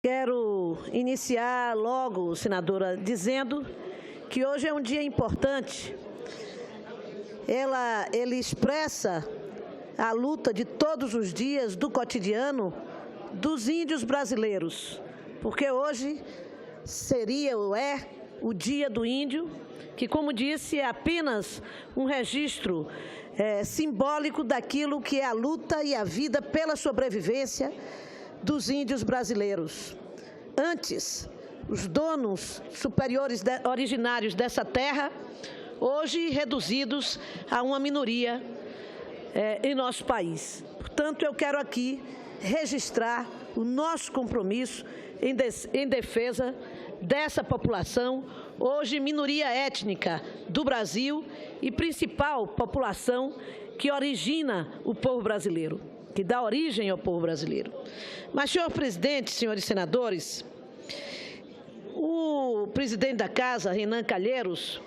Quero iniciar logo, senadora, dizendo que hoje é um dia importante. Ele expressa a luta de todos os dias do cotidiano dos índios brasileiros, porque hoje seria ou é o Dia do Índio, que, como disse, é apenas um registro simbólico daquilo que é a luta e a vida pela sobrevivência dos índios brasileiros. Antes, os donos superiores originários dessa terra, hoje reduzidos a uma minoria em nosso país. Portanto, eu quero aqui registrar o nosso compromisso em defesa dessa população, hoje minoria étnica do Brasil e principal população que origina o povo brasileiro, que dá origem ao povo brasileiro. Mas, senhor presidente, senhores senadores, o presidente da Casa, Renan Calheiros,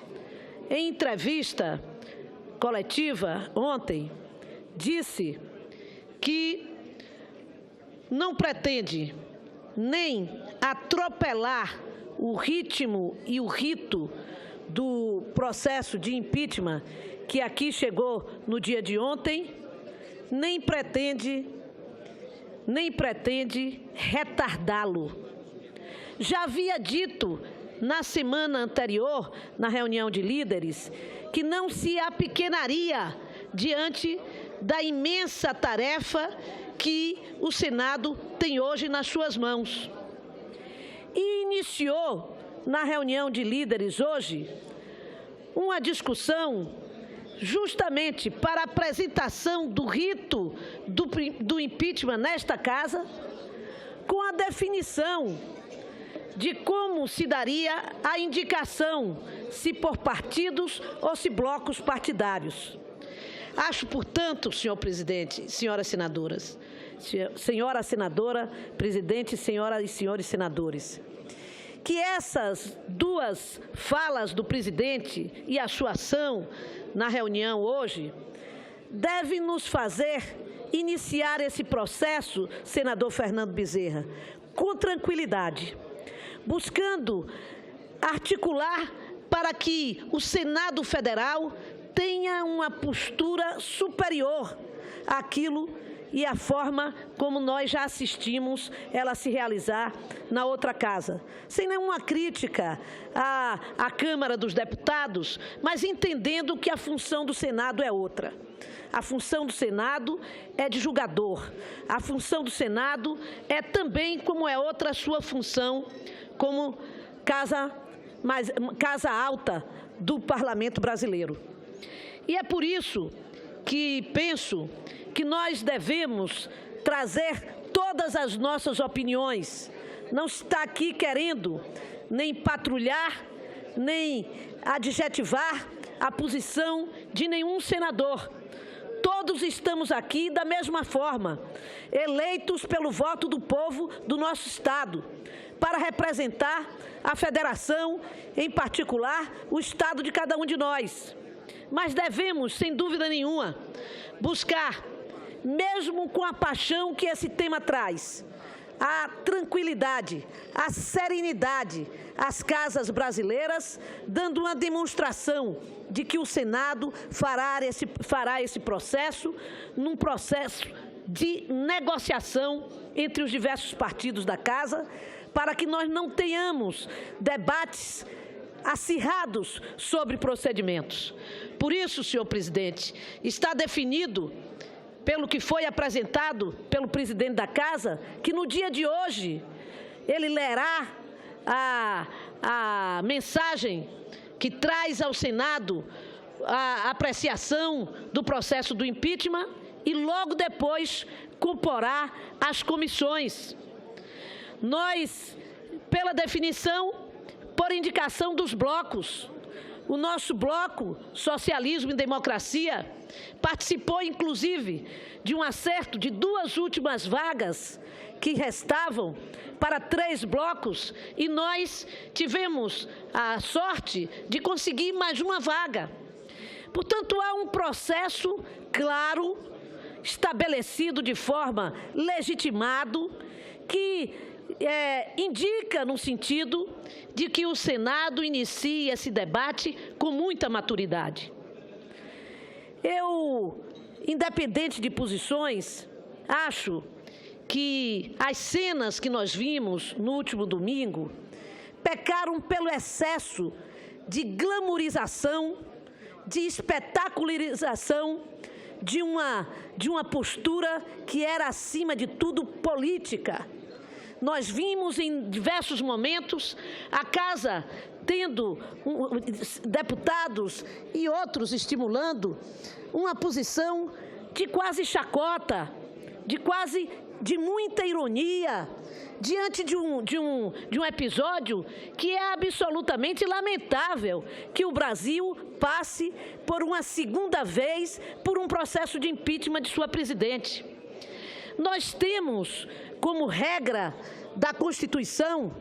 em entrevista coletiva ontem, disse que não pretende nem atropelar o ritmo e o rito do processo de impeachment que aqui chegou no dia de ontem, nem pretende retardá-lo. Já havia dito na semana anterior, na reunião de líderes, que não se apequenaria diante da imensa tarefa que o Senado tem hoje nas suas mãos. E iniciou, na reunião de líderes hoje, uma discussão justamente para a apresentação do rito do impeachment nesta Casa, com a definição de como se daria a indicação, se por partidos ou se blocos partidários. Acho, portanto, senhor presidente, senhoras senadoras, senhora senadora, presidente, senhoras e senhores senadores, que essas duas falas do presidente e a sua ação na reunião hoje devem nos fazer iniciar esse processo, senador Fernando Bezerra, com tranquilidade, buscando articular para que o Senado Federal tenha uma postura superior àquilo e à forma como nós já assistimos ela se realizar na outra casa. Sem nenhuma crítica à Câmara dos Deputados, mas entendendo que a função do Senado é outra. A função do Senado é de julgador. A função do Senado é também, como é outra, a sua função como casa alta do Parlamento brasileiro. E é por isso que penso que nós devemos trazer todas as nossas opiniões. Não está aqui querendo nem patrulhar, nem adjetivar a posição de nenhum senador. Todos estamos aqui da mesma forma, eleitos pelo voto do povo do nosso Estado, para representar a federação, em particular, o Estado de cada um de nós. Mas devemos, sem dúvida nenhuma, buscar, mesmo com a paixão que esse tema traz, a tranquilidade, a serenidade às casas brasileiras, dando uma demonstração de que o Senado fará esse processo num processo de negociação entre os diversos partidos da Casa, para que nós não tenhamos debates acirrados sobre procedimentos. Por isso, senhor presidente, está definido, pelo que foi apresentado pelo presidente da Casa, que no dia de hoje ele lerá a mensagem que traz ao Senado a apreciação do processo do impeachment e logo depois comporá as comissões. Nós, pela definição, por indicação dos blocos, o nosso bloco Socialismo e Democracia participou, inclusive, de um acerto de 2 últimas vagas que restavam para 3 blocos e nós tivemos a sorte de conseguir mais uma vaga. Portanto, há um processo claro, estabelecido de forma legitimado, que indica no sentido de que o Senado inicie esse debate com muita maturidade. Eu, independente de posições, acho que as cenas que nós vimos no último domingo pecaram pelo excesso de glamourização, de espetacularização de uma postura que era, acima de tudo, política. Nós vimos em diversos momentos a Casa tendo deputados e outros estimulando uma posição de quase chacota, de muita ironia, diante de um episódio que é absolutamente lamentável, que o Brasil passe por uma segunda vez por um processo de impeachment de sua presidente. Nós temos como regra da Constituição,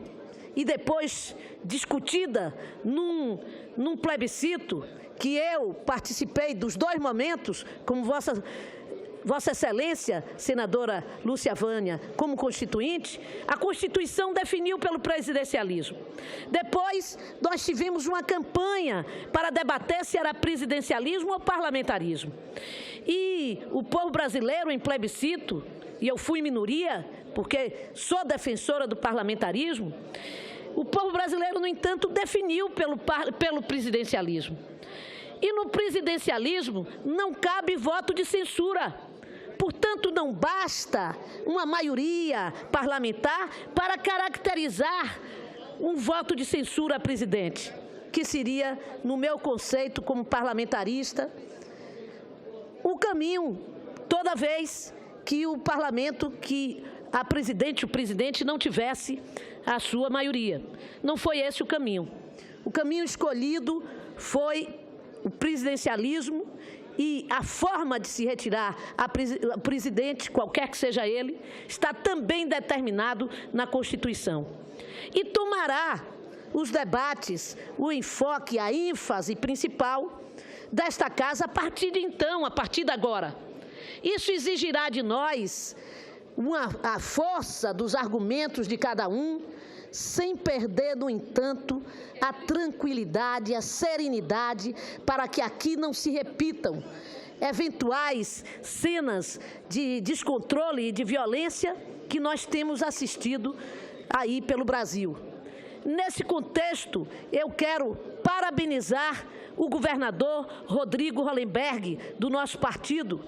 e depois discutida num plebiscito, que eu participei dos dois momentos, como Vossa Excelência, senadora Lúcia Vânia, como constituinte, a Constituição definiu pelo presidencialismo. Depois, nós tivemos uma campanha para debater se era presidencialismo ou parlamentarismo. E o povo brasileiro, em plebiscito, e eu fui minoria, porque sou defensora do parlamentarismo, o povo brasileiro, no entanto, definiu pelo presidencialismo. E no presidencialismo não cabe voto de censura. Portanto, não basta uma maioria parlamentar para caracterizar um voto de censura a presidente, que seria, no meu conceito como parlamentarista, o caminho toda vez que o parlamento, que o presidente não tivesse a sua maioria. Não foi esse o caminho. O caminho escolhido foi o presidencialismo, e a forma de se retirar a presidente, qualquer que seja ele, está também determinado na Constituição. E tomará os debates, o enfoque, a ênfase principal desta Casa a partir de então, a partir de agora. Isso exigirá de nós a força dos argumentos de cada um, sem perder, no entanto, a tranquilidade, a serenidade, para que aqui não se repitam eventuais cenas de descontrole e de violência que nós temos assistido aí pelo Brasil. Nesse contexto, eu quero parabenizar o governador Rodrigo Hollenberg, do nosso partido,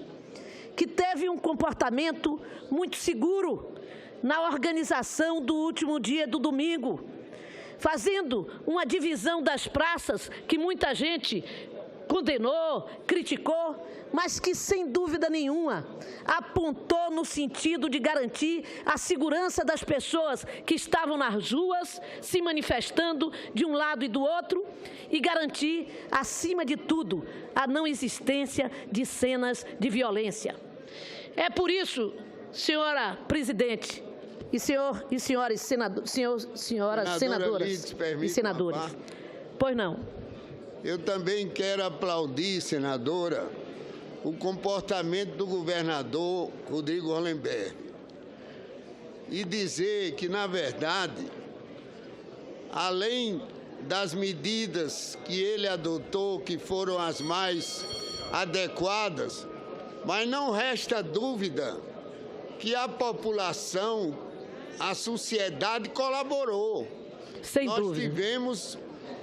que teve um comportamento muito seguro na organização do último dia do domingo, fazendo uma divisão das praças que muita gente condenou, criticou, mas que, sem dúvida nenhuma, apontou no sentido de garantir a segurança das pessoas que estavam nas ruas, se manifestando de um lado e do outro, e garantir, acima de tudo, a não existência de cenas de violência. É por isso, senhora presidente, senhoras senadoras e senadores. Pois não. Eu também quero aplaudir, senadora, o comportamento do governador Rodrigo Hollenberg e dizer que, na verdade, além das medidas que ele adotou, que foram as mais adequadas, mas não resta dúvida que a população, a sociedade colaborou. Sem dúvida. Nós tivemos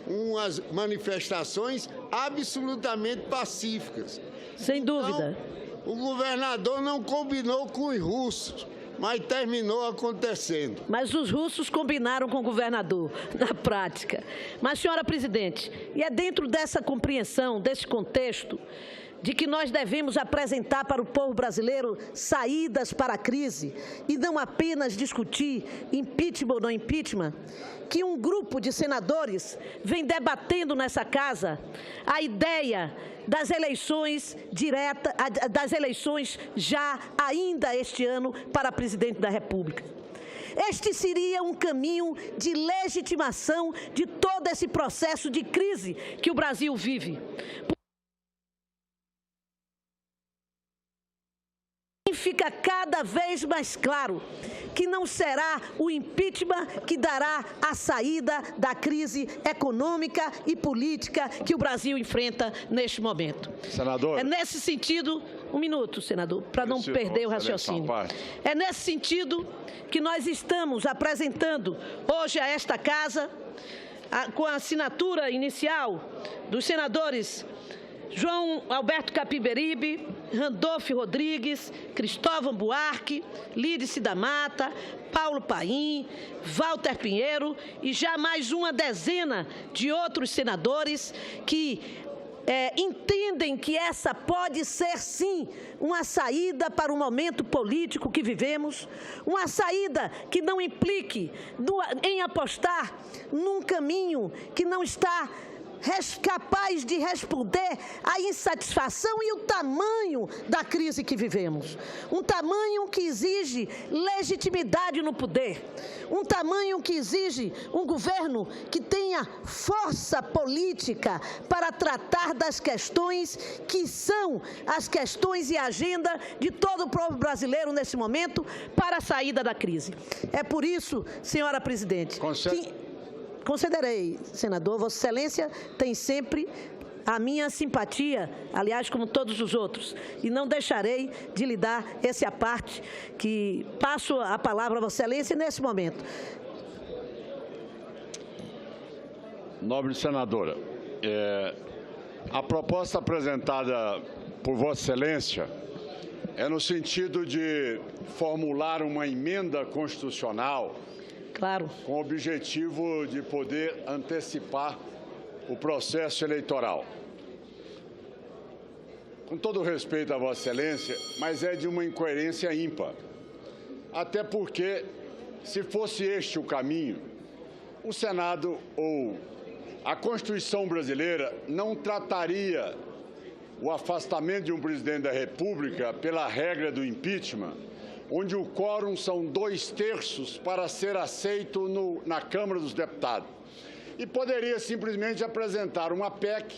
umas manifestações absolutamente pacíficas. Sem dúvida. Então, o governador não combinou com os russos, mas terminou acontecendo. Mas os russos combinaram com o governador, na prática. Mas, senhora presidente, e é dentro dessa compreensão, desse contexto, de que nós devemos apresentar para o povo brasileiro saídas para a crise e não apenas discutir impeachment ou não impeachment, que um grupo de senadores vem debatendo nessa Casa a ideia das eleições diretas, das eleições já ainda este ano para presidente da República. Este seria um caminho de legitimação de todo esse processo de crise que o Brasil vive. fica cada vez mais claro que não será o impeachment que dará a saída da crise econômica e política que o Brasil enfrenta neste momento. Senador. É nesse sentido, um minuto, senador, para não perder o raciocínio. É nesse sentido que nós estamos apresentando hoje a esta casa, com a assinatura inicial dos senadores João Alberto Capiberibe, Randolfo Rodrigues, Cristóvão Buarque, Lídice da Mata, Paulo Paim, Walter Pinheiro e já mais uma dezena de outros senadores que entendem que essa pode ser, sim, uma saída para o momento político que vivemos, uma saída que não implique em apostar num caminho que não está capaz de responder à insatisfação e o tamanho da crise que vivemos. Um tamanho que exige legitimidade no poder. Um tamanho que exige um governo que tenha força política para tratar das questões que são as questões e a agenda de todo o povo brasileiro nesse momento para a saída da crise. É por isso, senhora presidente, concederei, senador, Vossa Excelência tem sempre a minha simpatia, aliás, como todos os outros, e não deixarei de lhe dar esse à parte, que passo a palavra a Vossa Excelência nesse momento. Nobre senadora, a proposta apresentada por Vossa Excelência é no sentido de formular uma emenda constitucional. Claro. Com o objetivo de poder antecipar o processo eleitoral. Com todo respeito a Vossa Excelência, mas é de uma incoerência ímpar. Até porque, se fosse este o caminho, o Senado ou a Constituição brasileira não trataria o afastamento de um presidente da República pela regra do impeachment, onde o quórum são 2/3 para ser aceito na Câmara dos Deputados. E poderia simplesmente apresentar uma PEC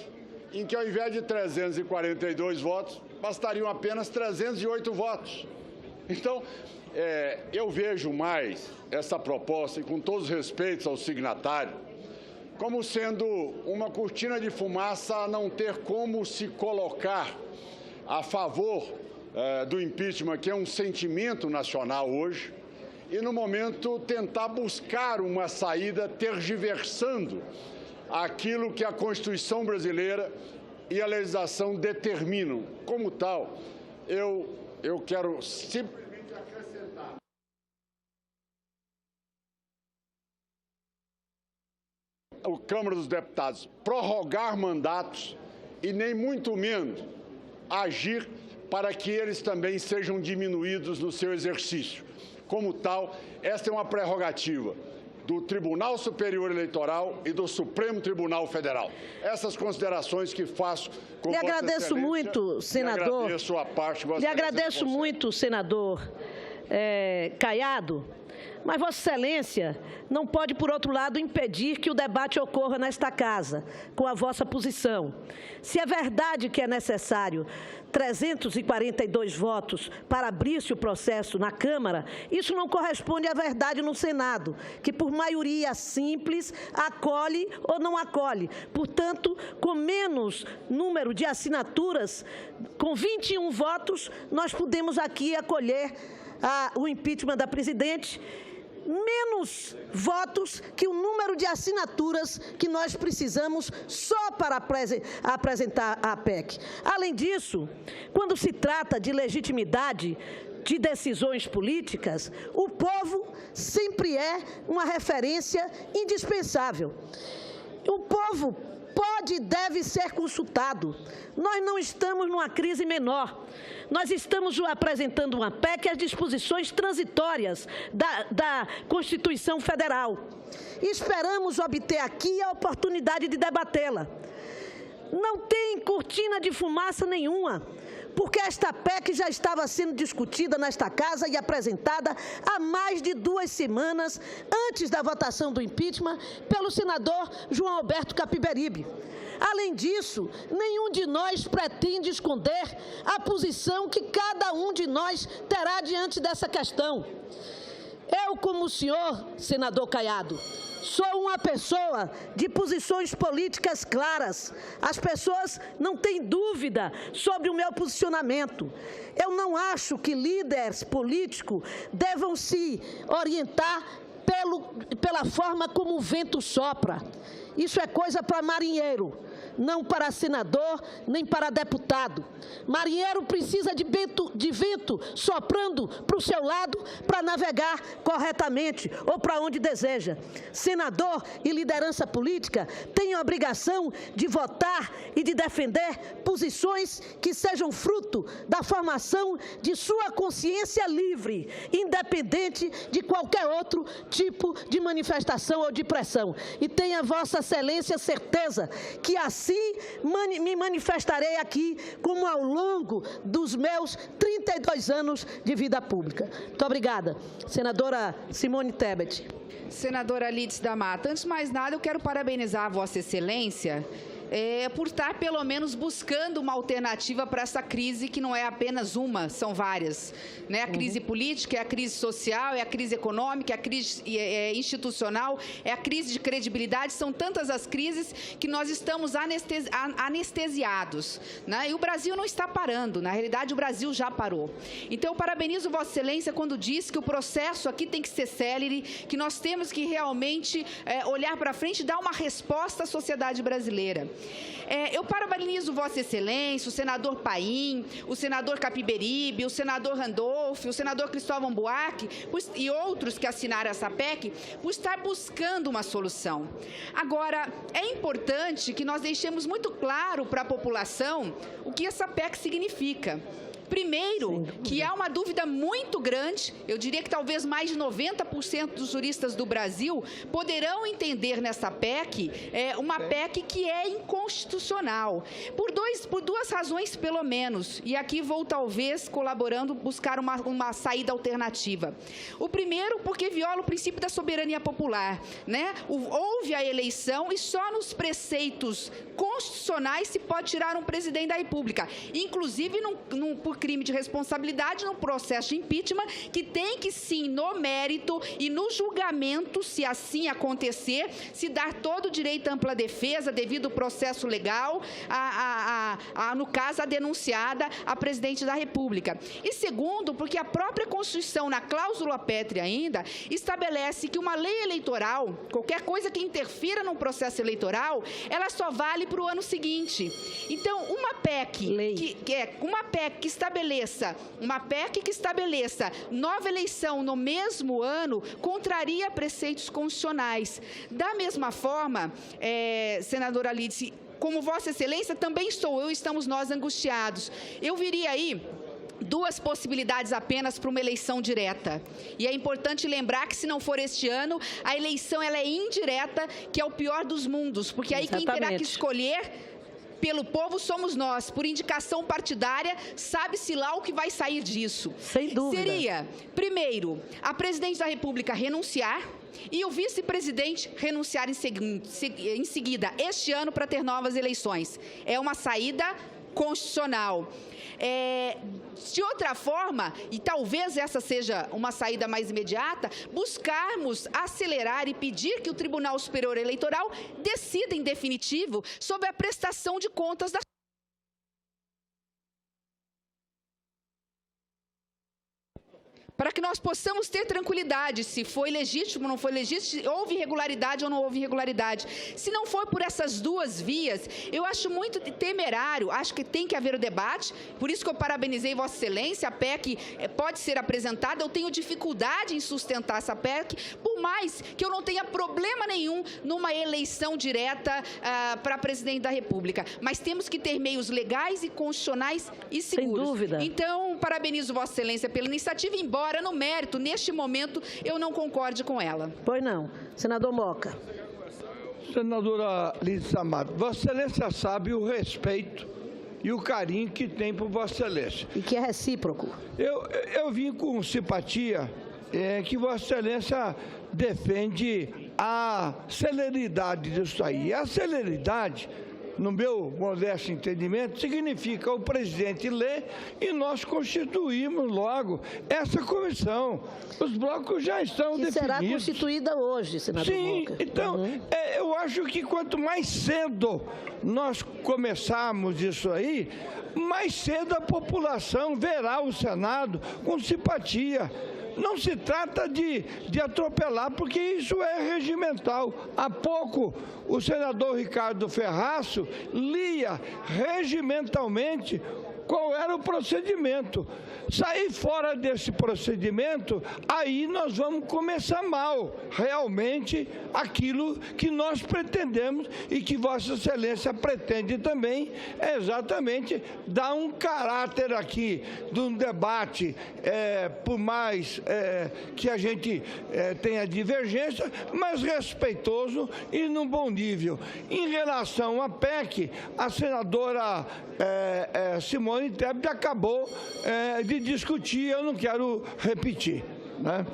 em que, ao invés de 342 votos, bastariam apenas 308 votos. Então, eu vejo mais essa proposta, e com todos os respeitos ao signatário, como sendo uma cortina de fumaça a não ter como se colocar a favor do impeachment, que é um sentimento nacional hoje, e, no momento, tentar buscar uma saída tergiversando aquilo que a Constituição brasileira e a legislação determinam. Como tal, eu quero simplesmente acrescentar a Câmara dos Deputados prorrogar mandatos e nem muito menos agir para que eles também sejam diminuídos no seu exercício. Como tal, esta é uma prerrogativa do Tribunal Superior Eleitoral e do Supremo Tribunal Federal. Essas considerações que faço com Vossa Excelência. Lhe agradeço muito, senador. Lhe agradeço a parte, Vossa Excelência. Lhe agradeço muito, senador Caiado. Mas Vossa Excelência não pode, por outro lado, impedir que o debate ocorra nesta casa, com a vossa posição. Se é verdade que é necessário 342 votos para abrir-se o processo na Câmara, isso não corresponde à verdade no Senado, que por maioria simples acolhe ou não acolhe. Portanto, com menos número de assinaturas, com 21 votos, nós podemos aqui acolher o impeachment da presidente, menos votos que o número de assinaturas que nós precisamos só para apresentar a PEC. Além disso, quando se trata de legitimidade de decisões políticas, o povo sempre é uma referência indispensável. O povo pode e deve ser consultado. Nós não estamos numa crise menor. Nós estamos apresentando uma PEC às disposições transitórias da Constituição Federal. E esperamos obter aqui a oportunidade de debatê-la. Não tem cortina de fumaça nenhuma, porque esta PEC já estava sendo discutida nesta casa e apresentada há mais de 2 semanas antes da votação do impeachment pelo senador João Alberto Capiberibe. Além disso, nenhum de nós pretende esconder a posição que cada um de nós terá diante dessa questão. Eu, como o senhor, senador Caiado, sou uma pessoa de posições políticas claras. As pessoas não têm dúvida sobre o meu posicionamento. Eu não acho que líderes políticos devam se orientar pela forma como o vento sopra. Isso é coisa para marinheiro, não para senador, nem para deputado. Marinheiro precisa de vento soprando para o seu lado para navegar corretamente ou para onde deseja. Senador e liderança política têm a obrigação de votar e de defender posições que sejam fruto da formação de sua consciência livre, independente de qualquer outro tipo de manifestação ou de pressão. E tenha Vossa Excelência certeza que assim me manifestarei aqui como ao longo dos meus 32 anos de vida pública. Muito obrigada. Senadora Simone Tebet. Senadora Lídice da Mata, antes de mais nada, eu quero parabenizar a Vossa Excelência por estar, pelo menos, buscando uma alternativa para essa crise, que não é apenas uma, são várias. Né? A crise política, é a crise social, é a crise econômica, é a crise institucional, é a crise de credibilidade, são tantas as crises que nós estamos anestesiados. Né? E o Brasil não está parando, na realidade o Brasil já parou. Então, eu parabenizo Vossa Excelência quando diz que o processo aqui tem que ser célere, que nós temos que realmente olhar para frente e dar uma resposta à sociedade brasileira. Eu parabenizo Vossa Excelência, o senador Paim, o senador Capiberibe, o senador Randolph, o senador Cristóvão Buarque e outros que assinaram essa PEC por estar buscando uma solução. Agora, é importante que nós deixemos muito claro para a população o que essa PEC significa. Primeiro, que há uma dúvida muito grande, eu diria que talvez mais de 90% dos juristas do Brasil poderão entender nessa PEC uma PEC que é inconstitucional, por duas razões pelo menos, e aqui vou talvez colaborando buscar uma saída alternativa. O primeiro, porque viola o princípio da soberania popular, né? Houve a eleição e só nos preceitos constitucionais se pode tirar um presidente da República, inclusive por crime de responsabilidade no processo de impeachment, que tem que sim, no mérito e no julgamento, se assim acontecer, se dar todo o direito à ampla defesa devido ao processo legal, no caso, a denunciada a presidente da República. E segundo, porque a própria Constituição, na cláusula pétrea ainda, estabelece que uma lei eleitoral, qualquer coisa que interfira no processo eleitoral, ela só vale para o ano seguinte. Então, uma PEC que estabeleça nova eleição no mesmo ano contraria preceitos constitucionais. Da mesma forma, senadora Lídice, como Vossa Excelência, também estamos nós angustiados. Eu viria aí duas possibilidades apenas para uma eleição direta. E é importante lembrar que, se não for este ano, a eleição ela é indireta, que é o pior dos mundos, porque aí quem terá que escolher pelo povo somos nós, por indicação partidária, sabe-se lá o que vai sair disso. Sem dúvida. Seria, primeiro, a presidente da República renunciar e o vice-presidente renunciar em seguida, este ano, para ter novas eleições. É uma saída constitucional. De outra forma, e talvez essa seja uma saída mais imediata, buscarmos acelerar e pedir que o Tribunal Superior Eleitoral decida em definitivo sobre a prestação de contas da para que nós possamos ter tranquilidade se foi legítimo, não foi legítimo, houve irregularidade ou não houve irregularidade. Se não for por essas duas vias, eu acho muito temerário, acho que tem que haver o debate, por isso que eu parabenizei Vossa Excelência, a PEC pode ser apresentada, eu tenho dificuldade em sustentar essa PEC, por mais que eu não tenha problema nenhum numa eleição direta para presidente da República, mas temos que ter meios legais e constitucionais e seguros. Sem dúvida. Então, parabenizo Vossa Excelência pela iniciativa, embora no mérito, neste momento, eu não concorde com ela. Pois não. Senador Moca. Senadora Lídice da Mata, Vossa Excelência sabe o respeito e o carinho que tem por Vossa Excelência. E que é recíproco. Eu vim com simpatia que Vossa Excelência defende a celeridade disso aí. A celeridade no meu modesto entendimento, significa o presidente ler e nós constituímos logo essa comissão. Os blocos já estão definidos. Será constituída hoje, senador Sim, Boca. Então, eu acho que quanto mais cedo nós começarmos isso aí, mais cedo a população verá o Senado com simpatia. Não se trata de atropelar, porque isso é regimental. Há pouco, o senador Ricardo Ferraço lia regimentalmente qual era o procedimento. Sair fora desse procedimento, aí nós vamos começar mal, realmente, aquilo que nós pretendemos e que Vossa Excelência pretende também, é exatamente dar um caráter aqui de um debate, por mais que a gente tenha divergência, mas respeitoso e num bom nível. Em relação à PEC, a senadora Simone Tebet acabou de discutir, eu não quero repetir, né?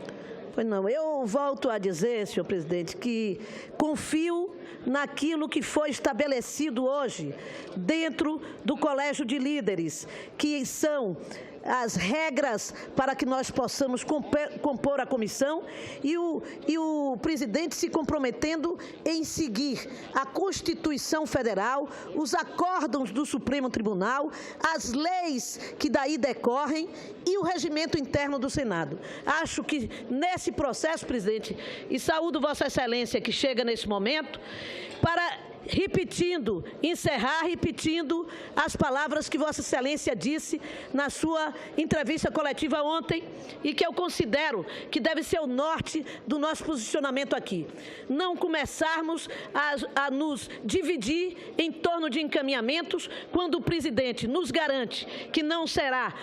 Pois não, eu volto a dizer, senhor presidente, que confio naquilo que foi estabelecido hoje dentro do Colégio de Líderes, que são as regras para que nós possamos compor a comissão e o presidente se comprometendo em seguir a Constituição Federal, os acórdãos do Supremo Tribunal, as leis que daí decorrem e o regimento interno do Senado. Acho que nesse processo, presidente, e saúdo Vossa Excelência que chega nesse momento, para encerrar repetindo as palavras que Vossa Excelência disse na sua entrevista coletiva ontem e que eu considero que deve ser o norte do nosso posicionamento aqui. Não começarmos a nos dividir em torno de encaminhamentos quando o presidente nos garante que não será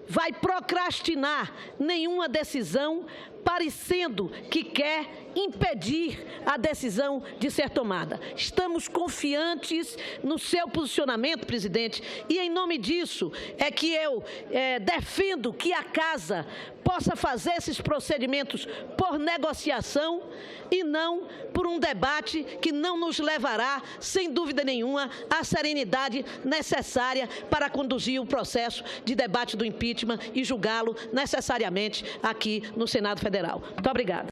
vai procrastinar nenhuma decisão, parecendo que quer impedir a decisão de ser tomada. Estamos confiantes no seu posicionamento, presidente, e em nome disso é que eu defendo que a Casa possa fazer esses procedimentos por negociação e não por um debate que não nos levará, sem dúvida nenhuma, à serenidade necessária para conduzir o processo de debate do impeachment e julgá-lo necessariamente aqui no Senado Federal. Muito obrigada.